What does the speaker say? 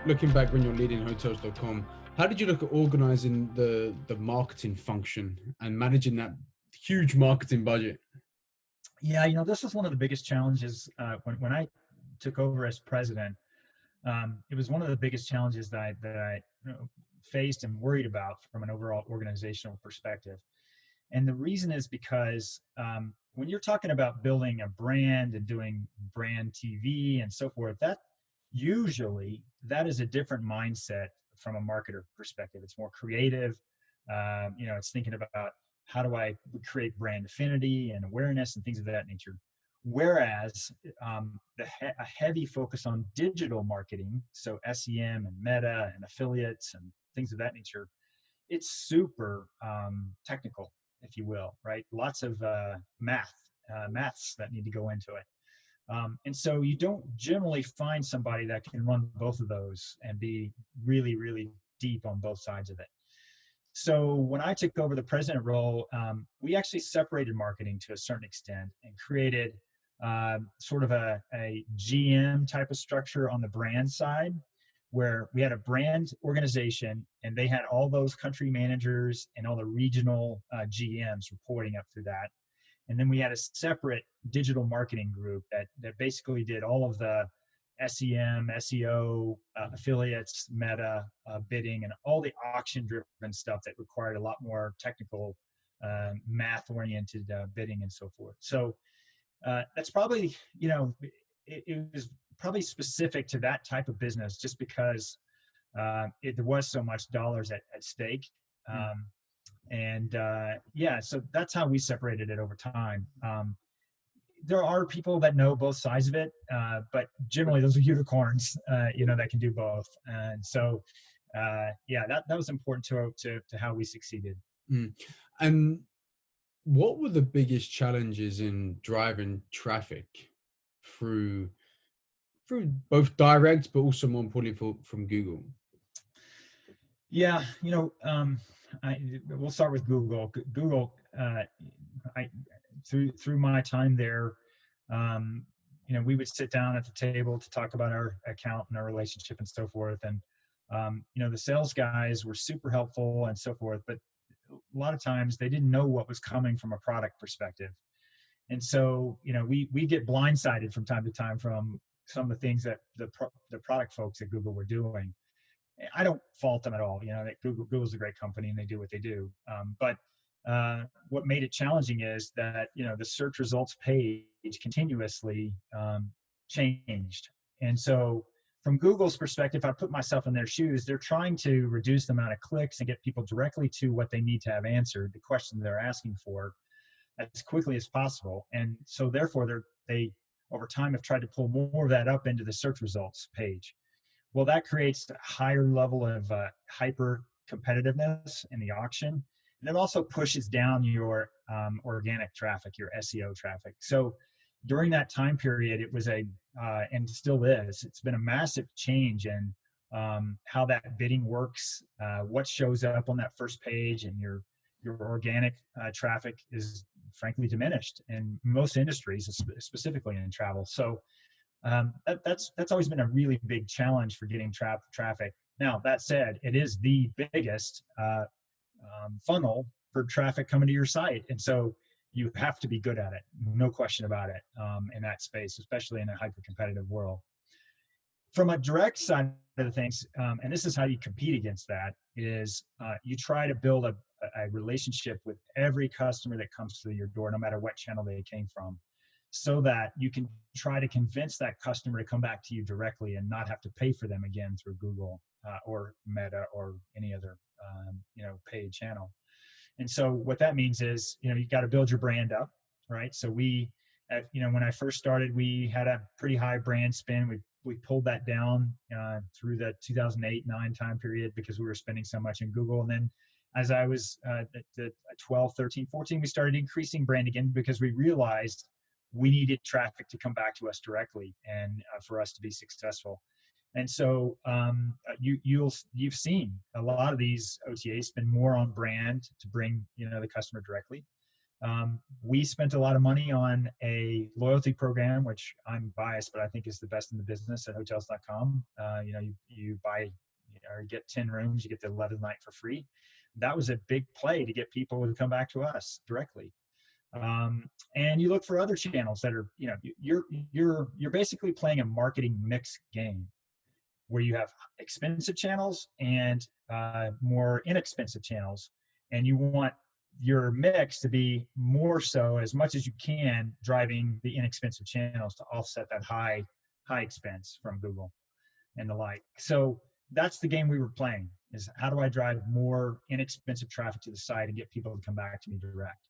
looking back when you're leading Hotels.com, how did you look at organizing the marketing function and managing that huge marketing budget? Yeah, this was one of the biggest challenges when I took over as president. It was one of the biggest challenges that I faced and worried about from an overall organizational perspective. And the reason is because when you're talking about building a brand and doing brand TV and so forth, that is a different mindset from a marketer perspective. It's more creative. It's thinking about how do I create brand affinity and awareness and things of that nature. Whereas a heavy focus on digital marketing, so SEM and meta and affiliates and things of that nature, it's super technical, if you will, right? Lots of maths that need to go into it. And so you don't generally find somebody that can run both of those and be really, really deep on both sides of it. So when I took over the president role, we actually separated marketing to a certain extent and created sort of a GM type of structure on the brand side, where we had a brand organization and they had all those country managers and all the regional GMs reporting up through that. And then we had a separate digital marketing group that basically did all of the SEM, SEO, affiliates, meta, bidding, and all the auction-driven stuff that required a lot more technical, math-oriented bidding and so forth. So that's probably, it was probably specific to that type of business, just because there was so much dollars at stake. Yeah, so that's how we separated it over time. There are people that know both sides of it, but generally those are unicorns, that can do both. And so, yeah, that was important to how we succeeded. Mm. And what were the biggest challenges in driving traffic through through both direct, but also more importantly from Google? Yeah, we'll start with Google. Google, I through my time there, we would sit down at the table to talk about our account and our relationship and so forth. And the sales guys were super helpful and so forth, but a lot of times they didn't know what was coming from a product perspective. And so, we get blindsided from time to time from some of the things that the product folks at Google were doing. I don't fault them at all. That Google's a great company and they do what they do. But what made it challenging is that the search results page continuously changed, and so from Google's perspective, I put myself in their shoes. They're trying to reduce the amount of clicks and get people directly to what they need to have answered, the question they're asking for, as quickly as possible. And so therefore, they over time have tried to pull more of that up into the search results page. Well, that creates a higher level of hyper competitiveness in the auction. And it also pushes down your organic traffic, your SEO traffic. So during that time period, it was and still is, it's been a massive change in how that bidding works, what shows up on that first page, and your organic traffic is frankly diminished in most industries, specifically in travel. So that's always been a really big challenge for getting traffic. Now, that said, it is the biggest funnel for traffic coming to your site. And so you have to be good at it, no question about it, in that space, especially in a hyper competitive world. From a direct side of the things, and this is how you compete against that, is you try to build a relationship with every customer that comes through your door, no matter what channel they came from, so that you can try to convince that customer to come back to you directly and not have to pay for them again through Google or Meta or any other paid channel. And so what that means is, you got to build your brand up, right? So when I first started, we had a pretty high brand spend. We pulled that down through the 2008-9 time period because we were spending so much in Google. And then as I was at 12, 13, 14, we started increasing brand again because we realized we needed traffic to come back to us directly and for us to be successful. And so you've seen a lot of these OTAs spend more on brand to bring the customer directly. We spent a lot of money on a loyalty program, which I'm biased, but I think is the best in the business at Hotels.com. You buy or get 10 rooms, you get the 11th night for free. That was a big play to get people to come back to us directly. And you look for other channels that are, you're basically playing a marketing mix game where you have expensive channels and more inexpensive channels, and you want your mix to be more so as much as you can driving the inexpensive channels to offset that high expense from Google and the like. So that's the game we were playing, is how do I drive more inexpensive traffic to the site and get people to come back to me direct.